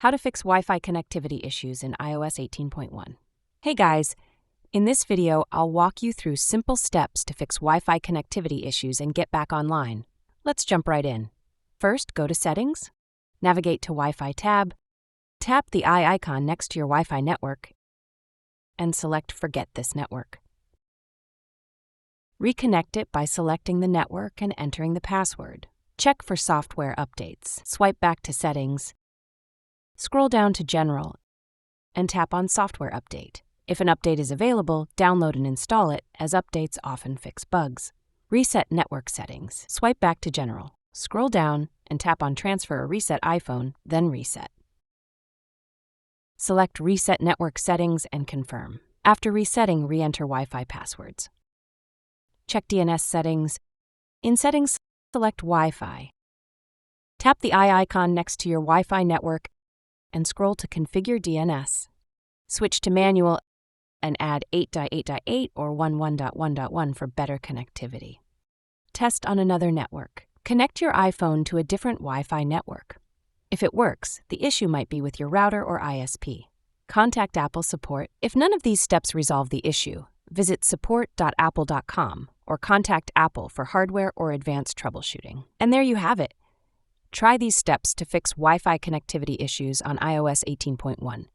How to fix Wi-Fi connectivity issues in iOS 18.1. Hey guys, in this video I'll walk you through simple steps to fix Wi-Fi connectivity issues and get back online. Let's jump right in. First, go to Settings, navigate to Wi-Fi tab, tap the eye icon next to your Wi-Fi network, and select Forget this network. Reconnect it by selecting the network and entering the password. Check for software updates. Swipe back to Settings, scroll down to General, and tap on Software Update. If an update is available, download and install it, as updates often fix bugs. Reset network settings. Swipe back to General, scroll down, and tap on Transfer or Reset iPhone, then Reset. Select Reset Network Settings and confirm. After resetting, re-enter Wi-Fi passwords. Check DNS settings. In Settings, select Wi-Fi. Tap the eye icon next to your Wi-Fi network and scroll to Configure DNS. Switch to Manual and add 8.8.8 or 11.1.1 for better connectivity. Test on another network. Connect your iPhone to a different Wi-Fi network. If it works, the issue might be with your router or ISP. Contact Apple support. If none of these steps resolve the issue, visit support.apple.com or contact Apple for hardware or advanced troubleshooting. And there you have it. Try these steps to fix Wi-Fi connectivity issues on iOS 18.1.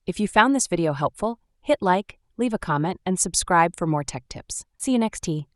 If you found this video helpful, hit like, leave a comment, and subscribe for more tech tips. See you next time.